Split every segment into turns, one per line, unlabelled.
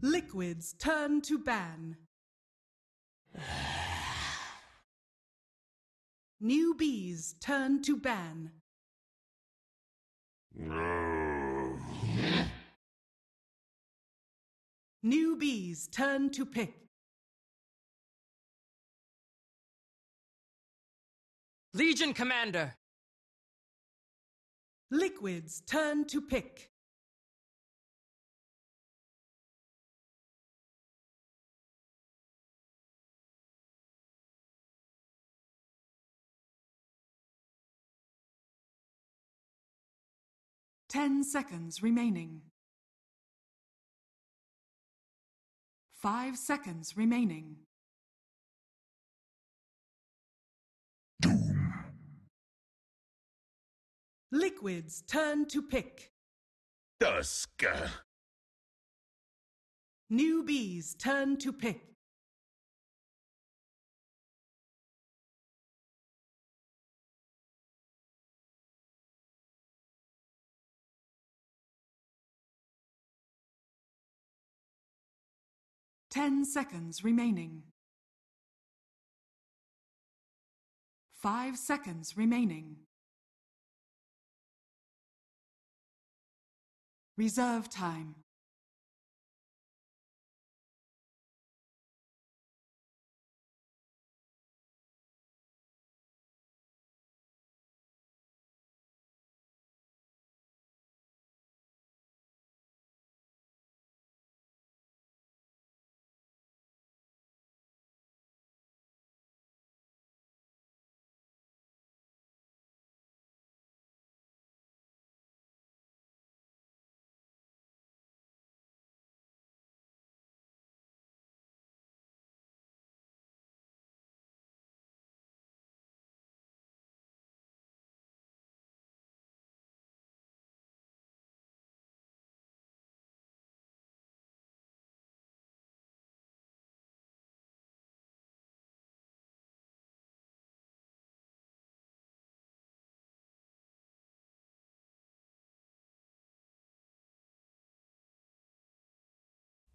Liquids turn to ban. Newbees turn to ban. Newbees turn to pick.
Legion Commander!
Liquids turn to pick. Ten seconds remaining. 5 seconds remaining. Liquids turn to pick.
Dusk.
Newbees turn to pick. 10 seconds remaining. 5 seconds remaining. Reserve time.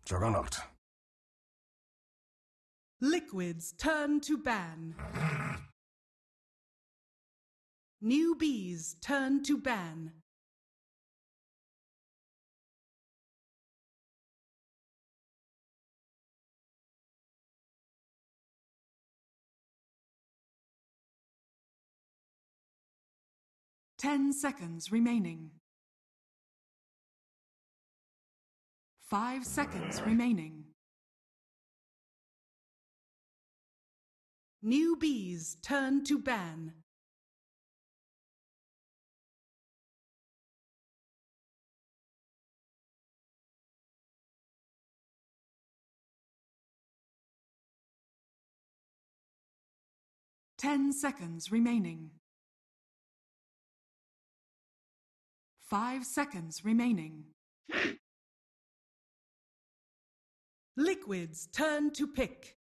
Juggernaut.
Liquids turn to ban. Newbees turn to ban. Ten seconds remaining. 5 seconds remaining. Newbees turn to ban. Ten seconds remaining. 5 seconds remaining. Liquids turn to pick.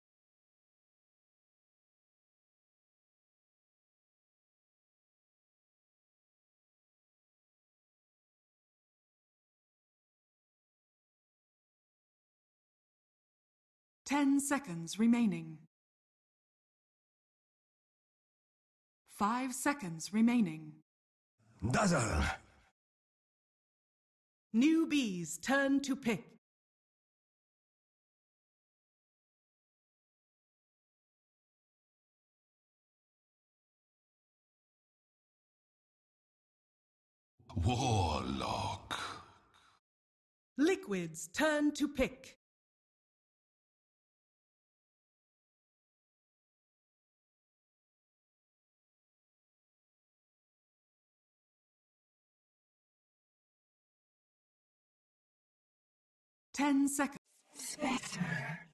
Ten seconds remaining. 5 seconds remaining.
Dazzle.
Newbees turn to pick.
Warlock.
Liquids turn to pick. Ten seconds.
Spectre.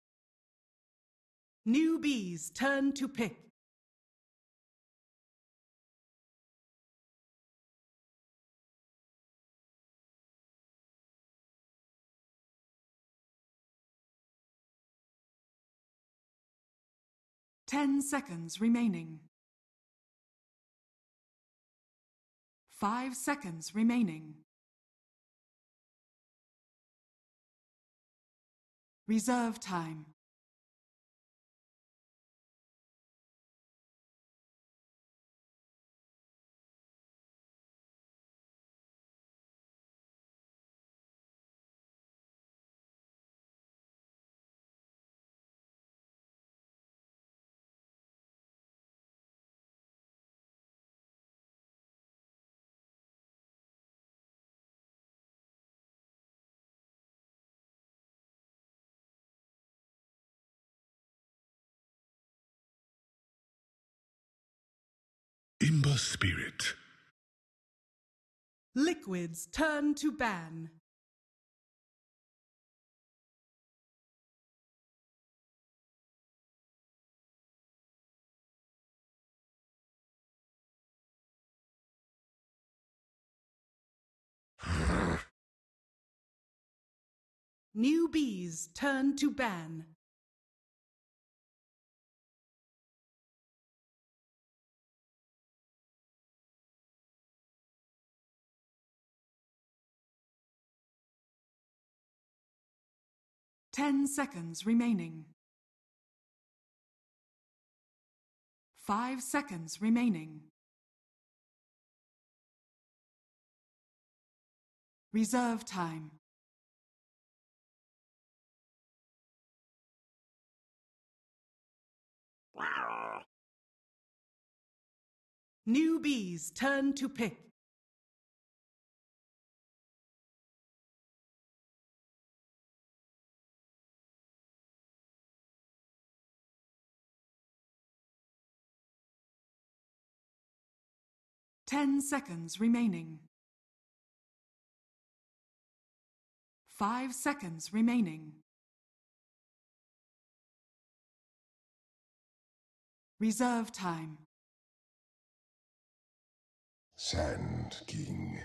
Newbees turn to pick. Ten seconds remaining. 5 seconds remaining. Reserve time.
Imba spirit.
Liquid's turn to ban. Newbee's turn to ban. Ten seconds remaining. 5 seconds remaining. Reserve time. Newbee's turn to pick. Ten seconds remaining. 5 seconds remaining. Reserve time.
Sand King.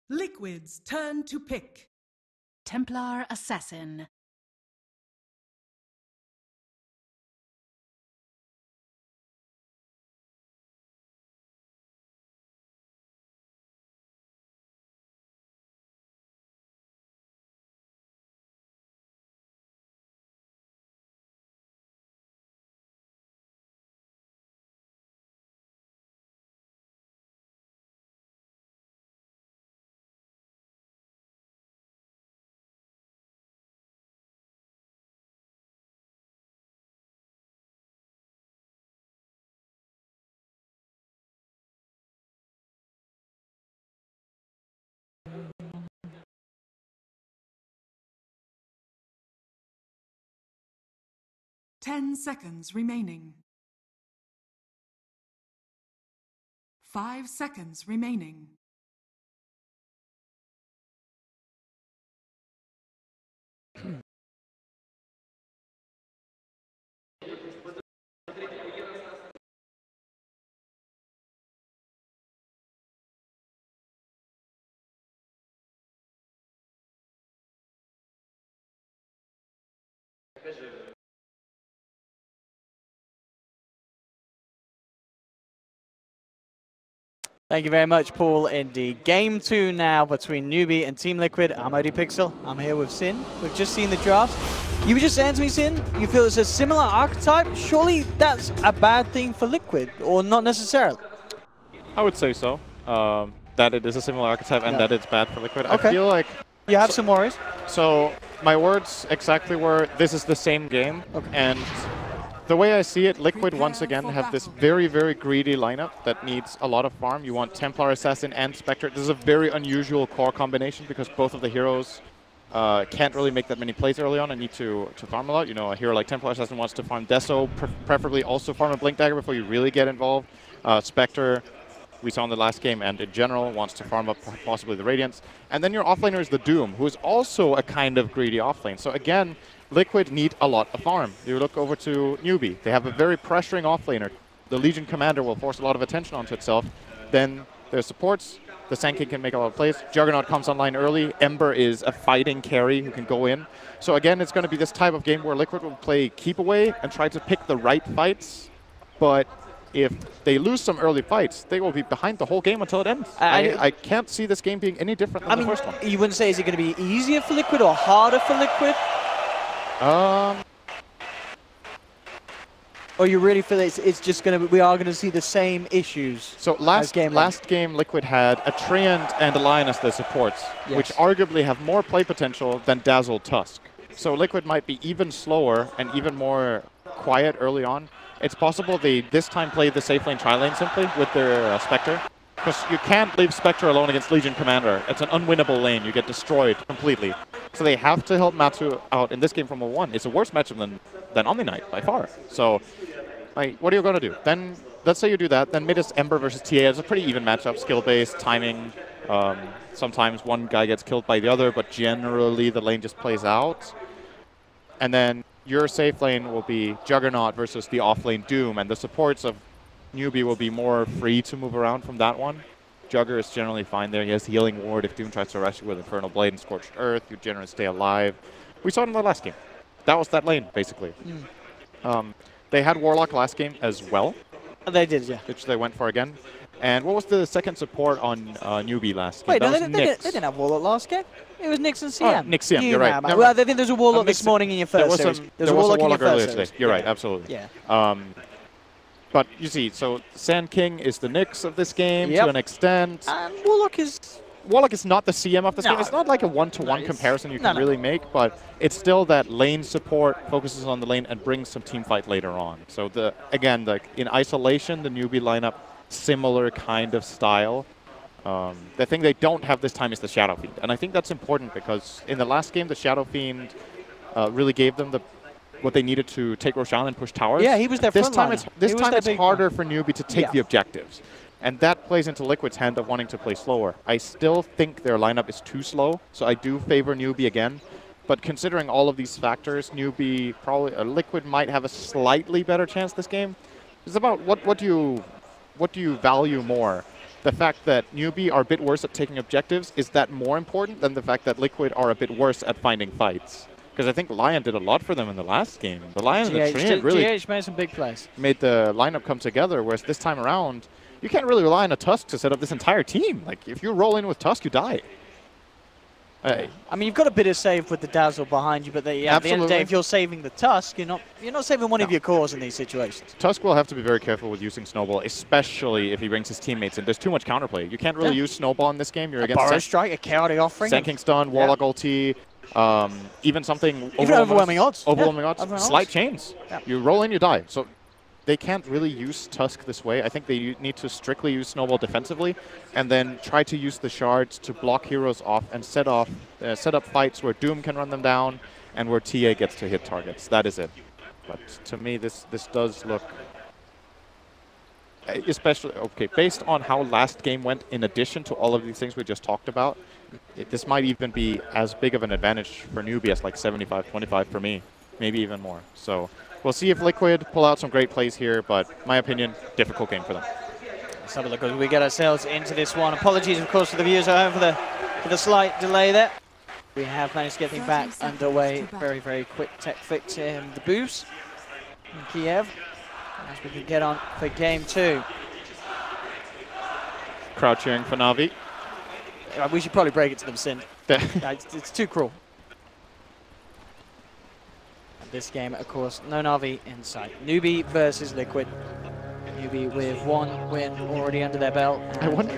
Liquid's turn to pick.
Templar Assassin.
Ten seconds remaining. 5 seconds remaining.
Thank you very much, Paul. Indeed. Game 2 now between Newbee and Team Liquid. I'm ODPixel. I'm here with Sin. We've just seen the draft. You were just saying to me, Sin, you feel it's a similar archetype? Surely that's a bad thing for Liquid, or not necessarily?
I would say so. That it is a similar archetype and that it's bad for Liquid.
Okay.
I feel like...
You have some worries?
So, my words exactly were, this is the same game. Okay. And the way I see it, Liquid once again have this very, very greedy lineup that needs a lot of farm. You want Templar Assassin and Spectre. This is a very unusual core combination because both of the heroes can't really make that many plays early on and need to farm a lot. You know, a hero like Templar Assassin wants to farm Deso, preferably also farm a Blink Dagger before you really get involved. Spectre, we saw in the last game, and in general, wants to farm up possibly the Radiance. And then your offlaner is the Doom, who is also a kind of greedy offlane. So again, Liquid need a lot of farm. You look over to Newbee. They have a very pressuring offlaner. The Legion Commander will force a lot of attention onto itself. Then there's supports. The Sand King can make a lot of plays. Juggernaut comes online early. Ember is a fighting carry who can go in. So again, it's going to be this type of game where Liquid will play keep away and try to pick the right fights. But if they lose some early fights, they will be behind the whole game until it ends. I can't see this game being any different than the first one.
You wouldn't say, is it going to be easier for Liquid or harder for Liquid? Or you really feel it's just going to, we are going to see the same issues?
So last game, Liquid had a Treant and a Lioness that supports, which arguably have more play potential than Dazzle Tusk. So Liquid might be even slower and even more quiet early on. It's possible they this time played the safe lane tri-lane simply with their Spectre. Because you can't leave Spectre alone against Legion Commander. It's an unwinnable lane. You get destroyed completely. So they have to help Matsu out in this game from a 1. It's a worse matchup than Omni Knight by far. So like, what are you going to do? Then let's say you do that. Then mid is Ember versus TA. It's a pretty even matchup, skill-based, timing. Sometimes one guy gets killed by the other, but generally the lane just plays out. And then your safe lane will be Juggernaut versus the off-lane Doom, and the supports of Newbee will be more free to move around from that one. Jugger is generally fine there. He has Healing Ward. If Doom tries to rush you with Infernal Blade and Scorched Earth, you generally stay alive. We saw it in the last game. That was that lane, basically. They had Warlock last game as well.
They did, yeah.
Which they went for again. And what was the second support on Newbee last game?
Wait, no, they didn't have Warlock last game. It was Nyx and CM.
Oh, Nyx CM, you're right.
Well, I think there's a Warlock this morning in your first series.
There was a Warlock earlier today. You're right, absolutely.
Yeah.
But you see, so Sand King is the Nyx of this game to an extent.
And Warlock
is not the CM of this game. It's not like a one-to-one comparison you can really make, but it's still that lane support focuses on the lane and brings some team fight later on. So again, in isolation, the Newbee lineup, similar kind of style. The thing they don't have this time is the Shadow Fiend, and I think that's important because in the last game, the Shadow Fiend really gave them what they needed to take Roshan and push towers.
Yeah, he was their
This
front
time it's harder for Newbee to take the objectives. And that plays into Liquid's hand of wanting to play slower. I still think their lineup is too slow, so I do favor Newbee again. But considering all of these factors, Newbee Liquid might have a slightly better chance this game. It's about what do you value more? The fact that Newbee are a bit worse at taking objectives, is that more important than the fact that Liquid are a bit worse at finding fights? Because I think Lion did a lot for them in the last game. The Lion and the Treant really
made some big plays.
Made the lineup come together, whereas this time around, you can't really rely on a Tusk to set up this entire team. Like, if you roll in with Tusk, you die.
I mean, you've got a bit of save with the Dazzle behind you, but at the end of the day, if you're saving the Tusk, you're not saving one of your cores in these situations.
Tusk will have to be very careful with using Snowball, especially if he brings his teammates in. There's too much counterplay. You can't really use Snowball in this game. You're against
Burrow Strike, a Chaotic Offering.
Sand King Stun, Warlock ulti, even something
overwhelming odds.
Overwhelming odds. Slight chains. You roll in, you die. So they can't really use Tusk this way. I think they need to strictly use Snowball defensively and then try to use the shards to block heroes off and set up fights where Doom can run them down and where TA gets to hit targets. That is it. But to me, this does look... Especially, based on how last game went, in addition to all of these things we just talked about, this might even be as big of an advantage for Newbee as like 75-25 for me. Maybe even more. So we'll see if Liquid pull out some great plays here, but my opinion, difficult game for them.
Let's have a look as we get ourselves into this one. Apologies, of course, to the viewers at home for the slight delay there. We have managed to get things back underway. Very, very quick tech fix here in the boost in Kiev as we can get on for game 2.
Crowd cheering for Na'Vi.
We should probably break it to them, Sin. It's too cruel. This game, of course, no Na'Vi inside. Newbee versus Liquid. Newbee with 1 win already under their belt.
I wonder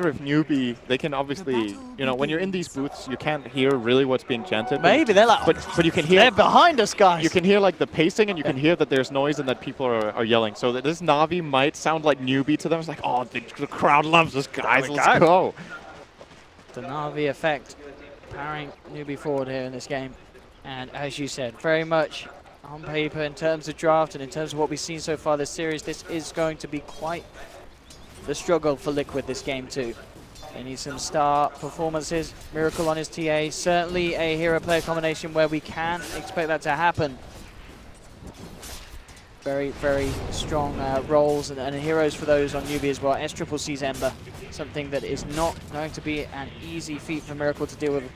if Newbee, they can obviously, when you're in these booths, you can't hear really what's being chanted.
Maybe they're like,
but you can hear.
They're behind us, guys.
You can hear like the pacing, and you can hear that there's noise and that people are yelling. So that this Na'Vi might sound like Newbee to them. It's like, oh, the crowd loves us, guys. Let's go.
The Na'Vi effect powering Newbee forward here in this game. And as you said, very much on paper in terms of draft and in terms of what we've seen so far this series, this is going to be quite the struggle for Liquid this game too. They need some star performances. Miracle on his TA, certainly a hero-player combination where we can expect that to happen. Very, very strong roles and heroes for those on Newbee as well. S-Triple-C's Ember, something that is not going to be an easy feat for Miracle to deal with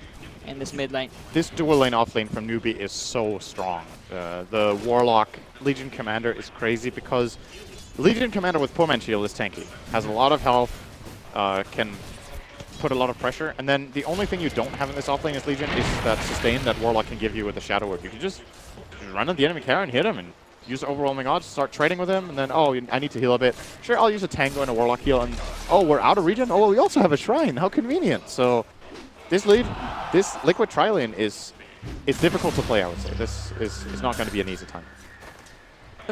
in this mid lane.
This dual lane off lane from Newbee is so strong. The Warlock Legion Commander is crazy because Legion Commander with Poor Man Shield is tanky. Has a lot of health, can put a lot of pressure. And then the only thing you don't have in this offlane is Legion is that sustain that Warlock can give you with the Shadow Wave. You can just run at the enemy carry and hit him and use overwhelming odds, start trading with him, and then, oh, I need to heal a bit. Sure, I'll use a Tango and a Warlock heal, and oh, we're out of regen? Oh, we also have a Shrine. How convenient. So this Liquid tri-lane is difficult to play, I would say. This is not going to be an easy time.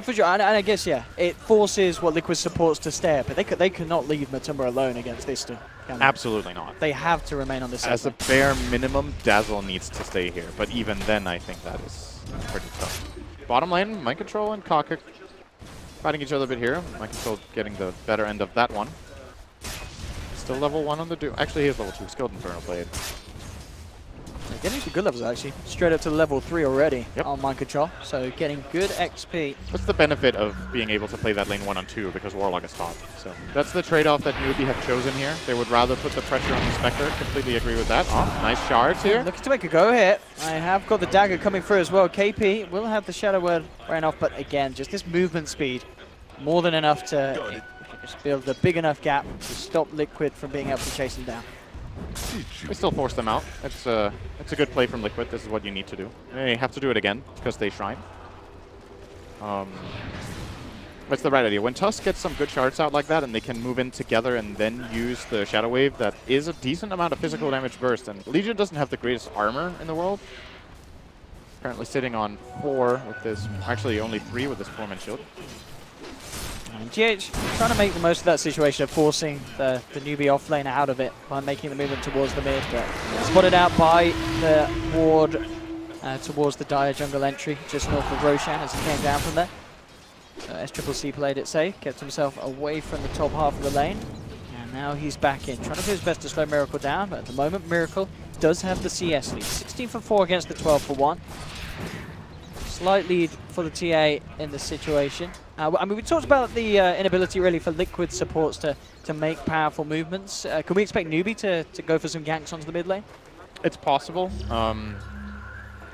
For sure, and I guess, yeah, it forces what Liquid supports to stay up, but they cannot leave Matumba alone against this still.
Absolutely not.
They have to remain on this side.
As a bare minimum, Dazzle needs to stay here, but even then, I think that is pretty tough. Bottom lane, Mind Control and Kaka fighting each other a bit here. Mind Control getting the better end of that one. Still level 1 on the Doom. Actually, he is level 2. Skilled Inferno Blade.
They're getting to good levels, actually. Straight up to level 3 already on Mind Control. So getting good XP.
What's the benefit of being able to play that lane 1 on 2 because Warlock is top? So that's the trade-off that NewBee have chosen here. They would rather put the pressure on the Spectre. Completely agree with that. Oh, nice shards here.
Looking to make a go here. I have got the dagger coming through as well. KP will have the Shadow Word ran off, but again, just this movement speed. More than enough to just build a big enough gap to stop Liquid from being able to chase them down.
We still force them out. It's a good play from Liquid. This is what you need to do. They have to do it again because they Shrine. That's the right idea. When Tusk gets some good shards out like that and they can move in together and then use the Shadow Wave, that is a decent amount of physical damage burst. And Legion doesn't have the greatest armor in the world. Currently sitting on 4 with this, actually only 3 with this 4-man shield.
And GH trying to make the most of that situation of forcing the Newbee offlane out of it by making the movement towards the mid, but spotted out by the ward towards the Dire jungle entry just north of Roshan as he came down from there. So SCCC played it safe, kept himself away from the top half of the lane, and now he's back in, trying to do his best to slow Miracle down, but at the moment Miracle does have the CS lead. 16 for 4 against the 12 for 1. Slight lead for the TA in this situation. I mean, we talked about the inability really for Liquid supports to make powerful movements. Can we expect Newbee to go for some ganks onto the mid lane?
It's possible.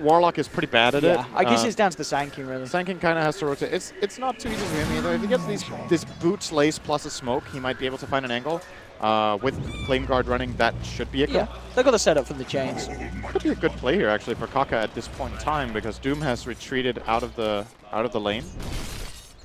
Warlock is pretty bad at it.
I guess it's down to the Sanking really.
Sanking kind of has to rotate. It's not too easy for him either. If he gets this boots lace plus a smoke, he might be able to find an angle. With Flame Guard running, that should be a good.
Yeah, they've got the setup from the chains.
Could be a good play here actually for Kaka at this point in time because Doom has retreated out of the lane.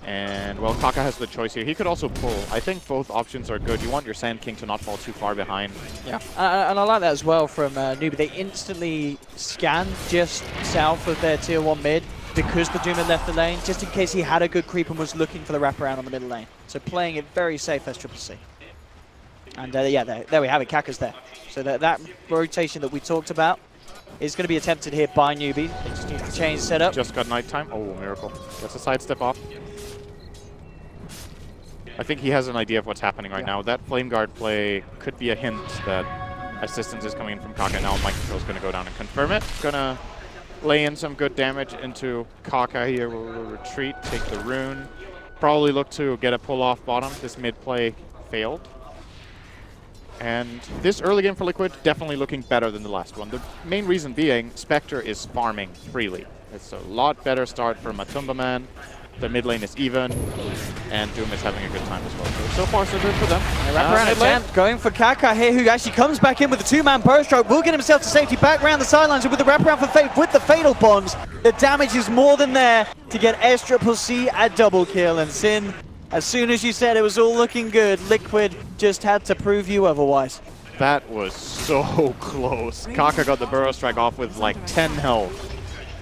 And, well, Kaka has the choice here. He could also pull. I think both options are good. You want your Sand King to not fall too far behind.
Yeah, and I like that as well from Newbee. They instantly scanned just south of their tier 1 mid because the Doom had left the lane, just in case he had a good creep and was looking for the wraparound on the middle lane. So playing it very safe as SCCC. And yeah, there we have it. Kaka's there. So that rotation that we talked about is going to be attempted here by Newbee. They just need to change setup.
Just got nighttime. Oh, Miracle. Gets a sidestep off. I think he has an idea of what's happening right now. That Flame Guard play could be a hint that assistance is coming in from Kaka. Now Mind Control is going to go down and confirm it. Going to lay in some good damage into Kaka here. We'll retreat, take the rune. Probably look to get a pull off bottom. This mid play failed. And this early game for Liquid definitely looking better than the last one. The main reason being Spectre is farming freely. It's a lot better start for Matumba Man. The mid lane is even, and Doom is having a good time as well. So far, so good for them.
Wraparound attempt going for Kaka here, who actually comes back in with a 2-man burst stroke. Will get himself to safety back around the sidelines, and with the wraparound for Fate with the fatal bombs, the damage is more than there to get SCCC a double kill. And Sin, as soon as you said it was all looking good, Liquid just had to prove you otherwise.
That was so close. Kaka got the burrow strike off with like 10 health,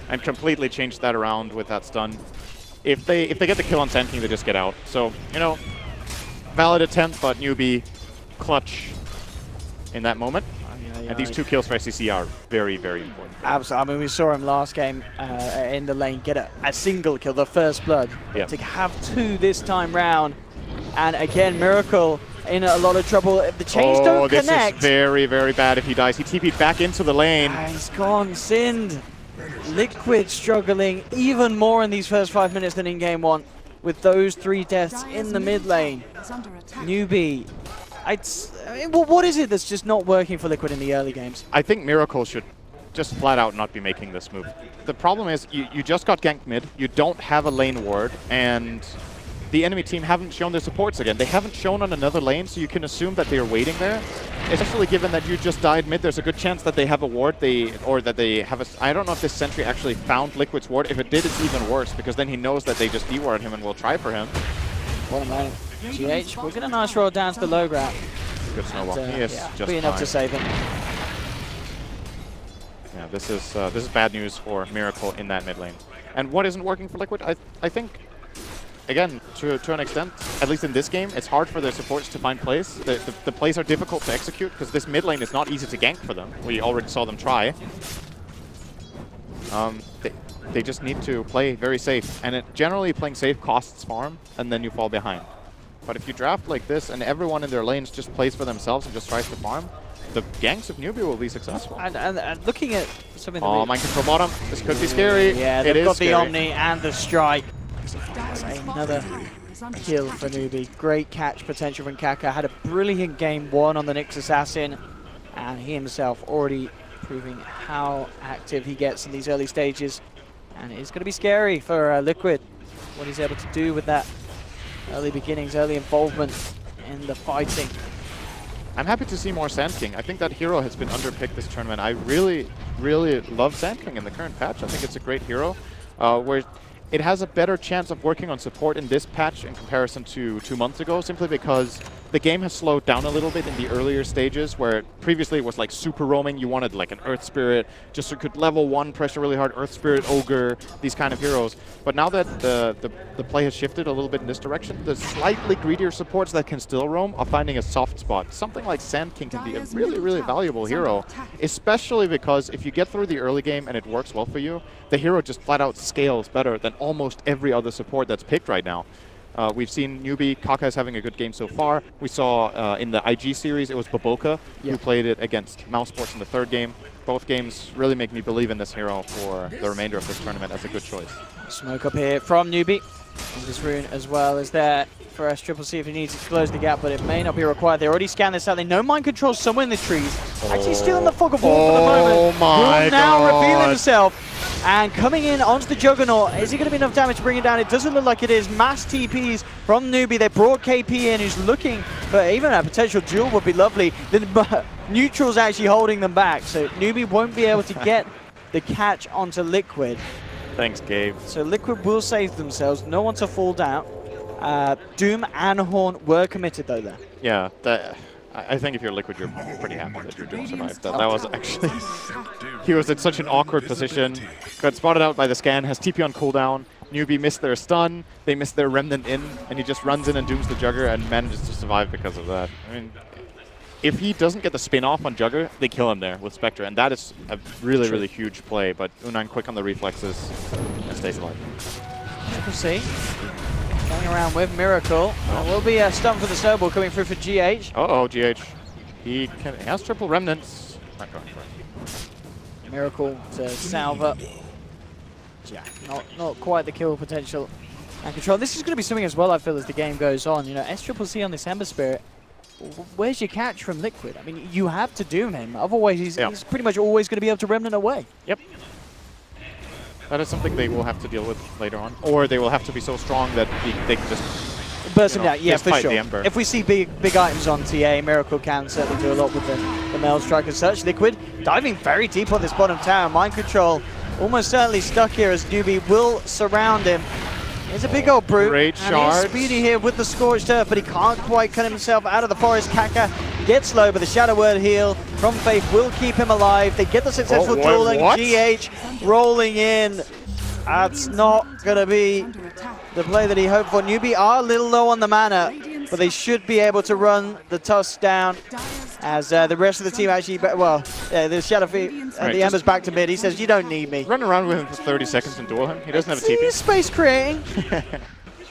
and completely changed that around with that stun. If they get the kill on Sand King, they just get out. So, you know, valid attempt, but Newbee clutch in that moment. And these 2 kills for SCCC are very, very important.
Absolutely. I mean, we saw him last game in the lane get a single kill, the first blood.
Yep.
To have 2 this time round. And again, Miracle in a lot of trouble. If the chains don't connect.
Oh, this is very, very bad if he dies. He TP'd back into the lane.
He's gone, Sind. Liquid struggling even more in these first 5 minutes than in game 1 with those 3 deaths in the mid lane. Newbee. What is it that's just not working for Liquid in the early games?
I think Miracle should just flat out not be making this move. The problem is you just got ganked mid, you don't have a lane ward, and the enemy team haven't shown their supports again. They haven't shown on another lane, so you can assume that they are waiting there. Especially given that you just died mid, there's a good chance that they have a ward, or that they have a... I don't know if this sentry actually found Liquid's ward. If it did, it's even worse, because then he knows that they just de-ward him and will try for him.
What a moment. GH, we'll get a nice roll down to the low ground.
Good snowball. He is just
be enough
fine.
to save him.
Yeah, this is bad news for Miracle in that mid lane. And what isn't working for Liquid? I think, again, to an extent, at least in this game, it's hard for their supports to find plays. The plays are difficult to execute because this mid lane is not easy to gank for them. We already saw them try. They just need to play very safe. And generally playing safe costs farm, and then you fall behind. But if you draft like this and everyone in their lanes just plays for themselves and just tries to farm, the ganks of Newbie will be successful.
And looking at something that
mind control bottom. This could be scary.
Yeah, they've got the Omni and the Strike. Another kill for Newbie. Great catch potential from Kaka. Had a brilliant game one on the Nyx Assassin. And he himself already proving how active he gets in these early stages. And it's going to be scary for Liquid, what he's able to do with that early beginnings, early involvement in the fighting.
I'm happy to see more Sand King. I think that hero has been underpicked this tournament. I really, really love Sand King in the current patch. I think it's a great hero, where it has a better chance of working on support in this patch in comparison to 2 months ago, simply because the game has slowed down a little bit in the earlier stages, where previously it was like super roaming. You wanted like an Earth Spirit, just so you could level 1 pressure really hard, Earth Spirit, Ogre, these kind of heroes. But now that the play has shifted a little bit in this direction, the slightly greedier supports that can still roam are finding a soft spot. Something like Sand King can be a really, really valuable hero, especially because if you get through the early game and it works well for you, the hero just flat out scales better than almost every other support that's picked right now. We've seen Newbee, Kaka is having a good game so far. We saw in the IG series, it was bo3 who played it against Mousesports in the 3rd game. Both games really make me believe in this hero for the remainder of this tournament as a good choice.
Smoke up here from Newbee. This rune as well is there for SCCC if he needs to close the gap, but it may not be required. They already scanned this out. They know mind control somewhere in the trees. Actually stealing the fog of war for the moment.
Oh my
Will now
God.
reveal himself. And coming in onto the Juggernaut, is he going to be enough damage to bring it down? It doesn't look like it is. Mass TPs from Newbee. They brought KP in, who's looking for even a potential duel would be lovely. The neutral's actually holding them back, so Newbee won't be able to get the catch onto Liquid.
Thanks, Gabe.
So Liquid will save themselves. No one to fall down. Doom and Horn were committed though there.
Yeah, I think if you're Liquid, you're pretty happy that your Doom survived. That was actually... he was in such an awkward position. Got spotted out by the scan, has TP on cooldown. Newbee missed their stun, they missed their Remnant in, and he just runs in and dooms the Jugger and manages to survive because of that. I mean, if he doesn't get the spin off on Jugger, they kill him there with Spectre, and that is a really, really huge play. But Unang quick on the reflexes and stays alive.
We'll see. Going around with Miracle. Will be a stun for the snowball coming through for GH.
Uh-oh, GH. He has triple remnants.
Miracle to Salva. Yeah, not quite the kill potential and control. This is going to be something as well, I feel, as the game goes on. You know, SCCC on this Ember Spirit. Where's your catch from Liquid? I mean, you have to doom him. Otherwise, he's pretty much always going to be able to Remnant away.
Yep. That is something they will have to deal with later on. Or they will have to be so strong that they can just
burst him down. Yeah, for sure.
the Ember.
If we see big items on TA, Miracle can certainly do a lot with the Mail Strike as such. Liquid diving very deep on this bottom tower. Mind control almost certainly stuck here as Newbee will surround him. It's a big old brute.
Great
and
shard.
he's speedy here with the Scorched Earth, but he can't quite cut himself out of the forest. Kaka gets low, but the Shadow Word heal from Faith will keep him alive. They get the successful dueling. GH rolling in. That's not going to be the play that he hoped for. Newbee are a little low on the mana, but they should be able to run the Tusk down as the rest of the team actually, well, the Shadow the Ember's back to mid. He says, you don't need me.
Run around with him for 30 seconds and duel him. He doesn't have a TP.
He's space creating.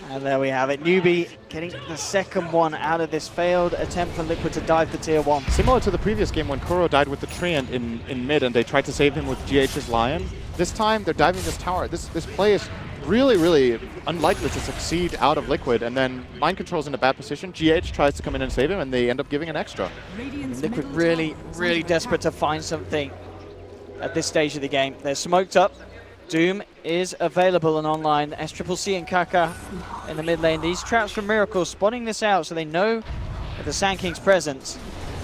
And there we have it. Newbee getting the second one out of this failed attempt for Liquid to dive to tier 1.
Similar to the previous game when Kuro died with the Treant in mid and they tried to save him with GH's Lion. This time they're diving this tower. This play is really, really unlikely to succeed out of Liquid, and then Mind Control's in a bad position. GH tries to come in and save him and they end up giving an extra.
Liquid really, really desperate to find something at this stage of the game. They're smoked up. Doom is available and online. SCCC and Kaka in the mid lane. These traps from Miracle spotting this out so they know that the Sand King's presence.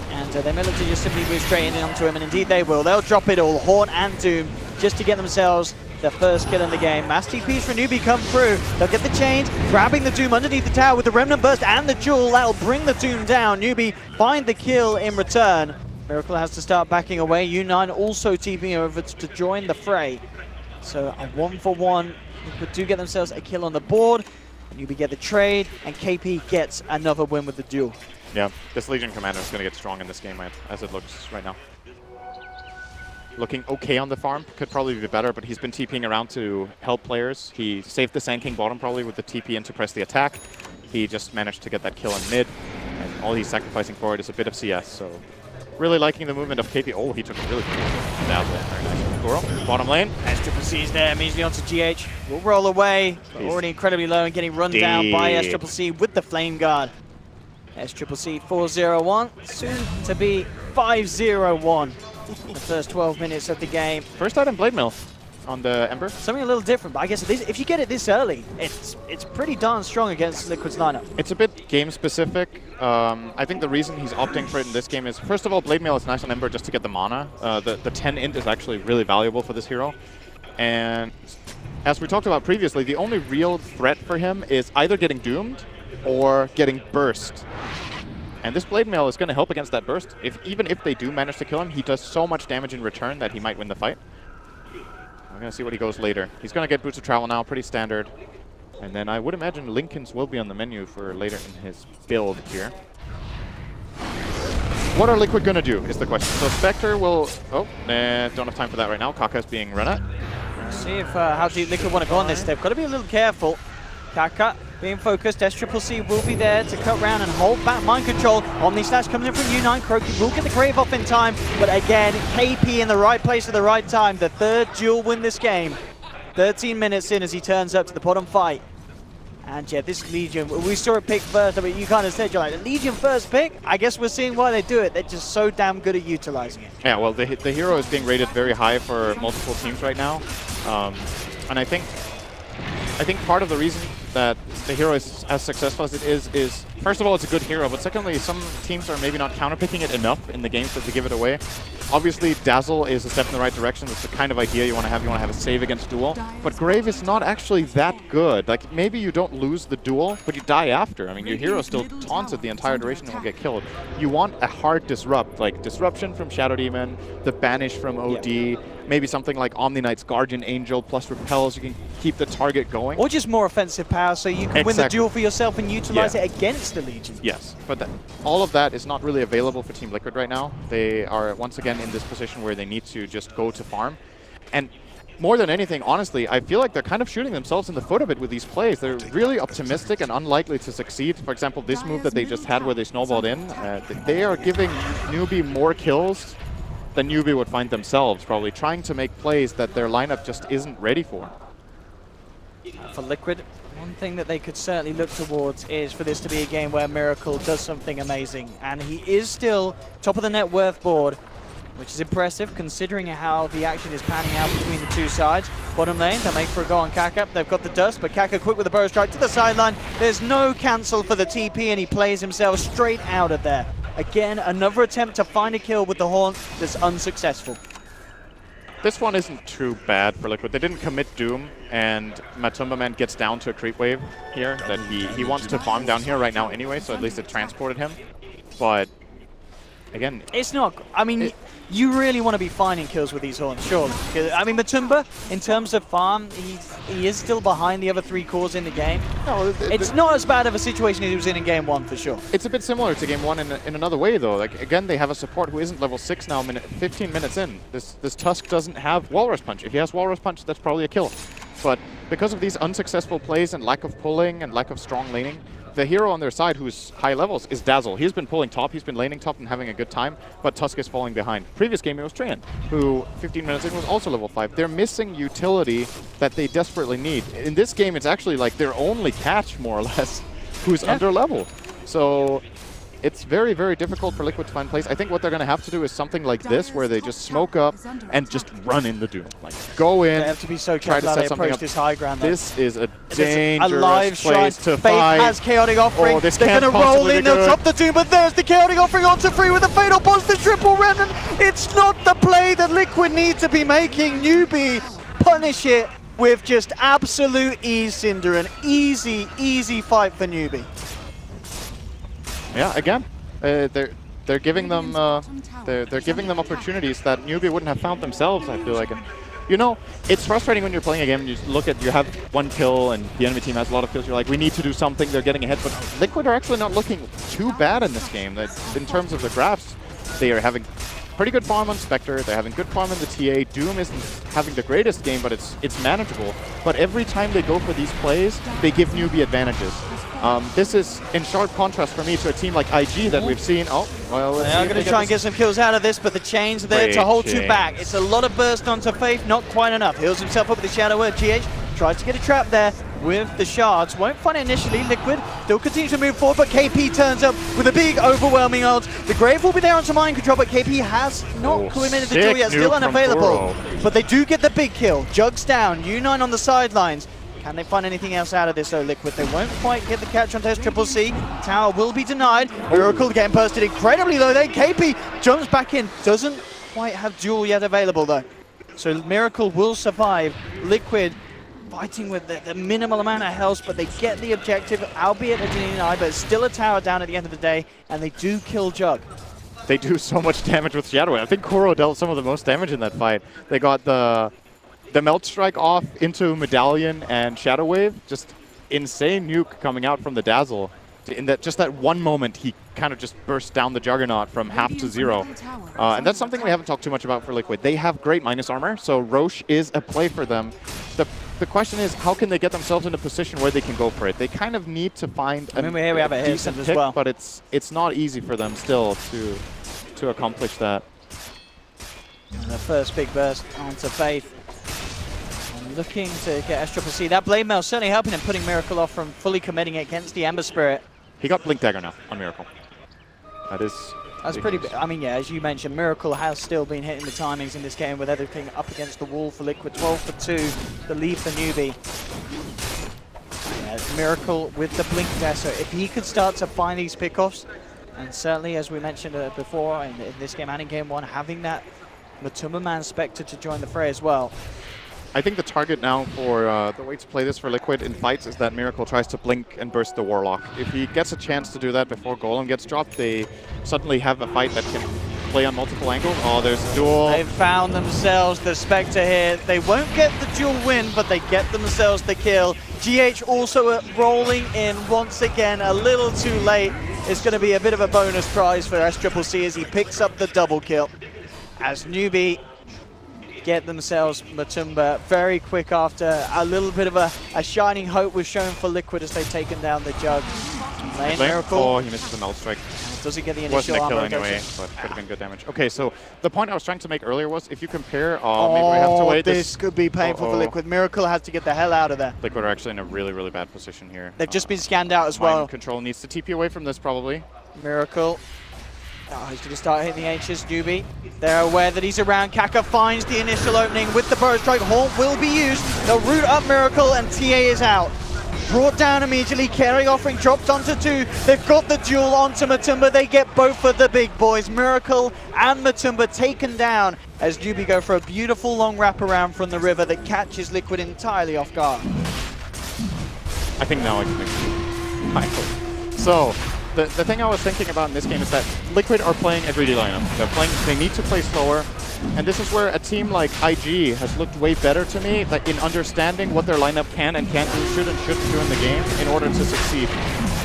And they may look to just simply move straight in onto him, and indeed they will. They'll drop it all, Horn and Doom, just to get themselves their first kill in the game. Mass TPs for Newbee come through. They'll get the chains, grabbing the Doom underneath the tower with the Remnant Burst and the Jewel. That'll bring the Doom down. Newbee find the kill in return. Miracle has to start backing away. U9 also TPing over to join the fray. So a 1-for-1. They do get themselves a kill on the board. Newbee get the trade, and KP gets another win with the duel.
Yeah, this Legion Commander is going to get strong in this game as it looks right now. Looking okay on the farm, could probably be better, but he's been TPing around to help players. He saved the Sand King bottom probably with the TP in to press the attack. He just managed to get that kill in mid, and all he's sacrificing for it is a bit of CS, so really liking the movement of KP. Oh, he took a really cool down there. Very nice. Goro, bottom lane.
SCCC is there, immediately onto GH. Will roll away, but already incredibly low and getting run down by SCCC with the Flame Guard. SCCC 4-0-1, soon to be 5-0-1 in the first 12 minutes of the game.
First item Blade Mill on the Ember.
Something a little different, but I guess if you get it this early, it's pretty darn strong against Liquid's lineup.
It's a bit game specific. I think the reason he's opting for it in this game is, first of all, Blade Mail is nice on Ember just to get the mana. The 10 int is actually really valuable for this hero. And as we talked about previously, the only real threat for him is either getting doomed or getting burst. And this Blade Mail is going to help against that burst. Even if they do manage to kill him, he does so much damage in return that he might win the fight. We're going to see what he goes later. He's going to get Boots of Travel now, pretty standard. And then I would imagine Lincoln's will be on the menu for later in his build here. What are Liquid going to do is the question. So Spectre will... Oh, don't have time for that right now. Kaka is being run at.
See if how deep Liquid want to go on this step. Got to be a little careful. Kaka being focused. SCCC will be there to cut round and hold back mind control. Omni Slash comes in from U9. Croaky will get the Crave off in time. But again, KP in the right place at the right time. The third duel win this game. 13 minutes in as he turns up to the bottom fight. And yeah, this Legion, we saw it pick first, but you kind of said, you're like, the Legion first pick? I guess we're seeing why they do it. They're just so damn good at utilizing it.
Yeah, well, the hero is being rated very high for multiple teams right now. And I think part of the reason that the hero is as successful as it is first of all, it's a good hero, but secondly, some teams are maybe not counterpicking it enough in the games that they give it away. Obviously, Dazzle is a step in the right direction. That's the kind of idea you want to have. You want to have a save against duel. But Grave is not actually that good. Like, maybe you don't lose the duel, but you die after. I mean, your hero still taunts it the entire duration and will get killed. You want a hard disrupt, like Disruption from Shadow Demon, the Banish from OD, maybe something like Omni Knight's Guardian Angel plus Repels. You can keep the target going.
Or just more offensive power so you can win the duel for yourself and utilize it against the Legion.
Yes, but all of that is not really available for Team Liquid right now. They are once again in this position where they need to just go to farm. And more than anything, honestly, I feel like they're kind of shooting themselves in the foot a bit with these plays. They're really optimistic and unlikely to succeed. For example, this move that they just had where they snowballed in, they are giving Newbee more kills than Newbee would find themselves, probably trying to make plays that their lineup just isn't ready for.
For Liquid, one thing that they could certainly look towards is for this to be a game where Miracle does something amazing. And he is still top of the net worth board, which is impressive considering how the action is panning out between the two sides. Bottom lane, they'll make for a go on Kaka. They've got the dust, but Kaka quick with the bow strike to the sideline. There's no cancel for the TP, and he plays himself straight out of there. Again, another attempt to find a kill with the Horn that's unsuccessful.
This one isn't too bad for Liquid. They didn't commit Doom, and Matumba Man gets down to a creep wave here that he wants to farm down here right now anyway, so at least it transported him. But again,
it's not. I mean, you really want to be finding kills with these Horns, surely. I mean, Matumba, in terms of farm, he is still behind the other three cores in the game. No, it's not as bad of a situation as he was in Game 1, for sure.
It's a bit similar to Game 1 in another way, though. Like, again, they have a support who isn't level 6 now, 15 minutes in. This Tusk doesn't have Walrus Punch. If he has Walrus Punch, that's probably a kill. But because of these unsuccessful plays and lack of pulling and lack of strong laning, the hero on their side who's high levels is Dazzle. He's been pulling top, he's been laning top and having a good time, but Tusk is falling behind. Previous game it was Treant, who 15 minutes in was also level 5. They're missing utility that they desperately need. In this game it's actually like their only catch, more or less, who's under level. So it's very, very difficult for Liquid to find plays. I think what they're going to have to do is something like this, where they just smoke up and just run in the Doom. Like, go in,
They have to be so
try to
careful how
set
they
something
approach
up.
this high ground.
This is a
A
dangerous
live shrine.
place to
Faith
fight.
has Chaotic Offering.
Oh, this
They're
can't
going to roll
possibly
in,
be
they'll
good.
drop the Doom, but there's the Chaotic Offering onto 3 with a Fatal Pulse, the triple Remnant. It's not the play that Liquid need to be making. Newbee punish it with just absolute ease, Cinder. An easy, easy fight for Newbee.
Yeah, again, they're giving them they're giving them opportunities that Newbee wouldn't have found themselves. I feel like, and, you know, it's frustrating when you're playing a game and you look at, you have 1 kill and the enemy team has a lot of kills. You're like, we need to do something. They're getting ahead, but Liquid are actually not looking too bad in this game. That in terms of the graphs, they are having pretty good farm on Spectre. They're having good farm in the TA. Doom isn't having the greatest game, but it's manageable. But every time they go for these plays, they give Newbee advantages. This is in sharp contrast for me to a team like IG that we've seen. Oh, well,
They are going to try and get some kills out of this, but the chains are there to hold you back. It's a lot of burst onto Faith, not quite enough. Heals himself up with the Shadow Word. GH tries to get a trap there with the shards. Won't find it initially. Liquid still continues to move forward, but KP turns up with a big, overwhelming ult. The Grave will be there onto mind control, but KP has not committed the kill yet, still unavailable. But they do get the big kill. Jugs down, U9 on the sidelines. Can they find anything else out of this though, Liquid? They won't quite get the catch on test Triple C. Tower will be denied. Miracle getting bursted incredibly low there. KP jumps back in. Doesn't quite have duel yet available though. So Miracle will survive. Liquid fighting with the minimal amount of health, but they get the objective, albeit a deny, but it's still a tower down at the end of the day, and they do kill Jug.
They do so much damage with Shadow Wave. I think Kuro dealt some of the most damage in that fight. They got the Melt Strike off into Medallion and Shadow Wave. Just insane nuke coming out from the Dazzle. In that just that one moment, he kind of just burst down the Juggernaut from half to 0. And that's something we haven't talked too much about for Liquid. They have great minus armor, so Roche is a play for them. The question is, how can they get themselves in a position where they can go for it? They kind of need to find
here we have a
decent
as
pick,
well.
but it's not easy for them still to accomplish that.
And the first big burst onto Faith. And looking to get SCC. That Blade Mail certainly helping him, putting Miracle off from fully committing it against the Ember Spirit.
He got Blink Dagger now on Miracle.
That's pretty big. I mean, yeah, as you mentioned, Miracle has still been hitting the timings in this game with everything up against the wall for Liquid. 12 for 2, the lead for Newbee. Yeah, Miracle with the Blink there, so if he could start to find these pickoffs, and certainly, as we mentioned before in this game and in game 1, having that Matumba Man Spectre to join the fray as well.
I think the target now for the way to play this for Liquid in fights is that Miracle tries to blink and burst the Warlock. If he gets a chance to do that before Golem gets dropped, they suddenly have a fight that can play on multiple angles. Oh, there's a duel.
They've found themselves the Spectre here. They won't get the dual win, but they get themselves the kill. GH also rolling in once again, a little too late. It's going to be a bit of a bonus prize for SCC as he picks up the double kill. As Newbee get themselves Matumba very quick after. A little bit of a shining hope was shown for Liquid as they've taken down the Jug. Lane Miracle.
Oh, he misses the Melt Strike.
Doesn't get the initial
Wasn't a kill
armor
anyway,
reduction.
but could have been good damage. Okay, so the point I was trying to make earlier was, if you compare, maybe we have to wait.
This could be painful for Liquid. Miracle has to get the hell out of there.
Liquid are actually in a really, really bad position here.
They've just been scanned out as well.
Mind Control needs to TP away from this, probably.
Miracle. Oh, he's going to start hitting the H's. Newbee. They're aware that he's around. Kaka finds the initial opening with the Burrow Strike. Haunt will be used. They'll root up Miracle, and TA is out. Brought down immediately. Carry Offering dropped onto 2. They've got the duel onto Matumba. They get both of the big boys. Miracle and Matumba taken down as Newbee go for a beautiful long wraparound from the river that catches Liquid entirely off guard.
I think now I can make it. So, the thing I was thinking about in this game is that Liquid are playing a greedy lineup. They need to play slower, and this is where a team like IG has looked way better to me, like in understanding what their lineup can and can't do, should and shouldn't do in the game in order to succeed.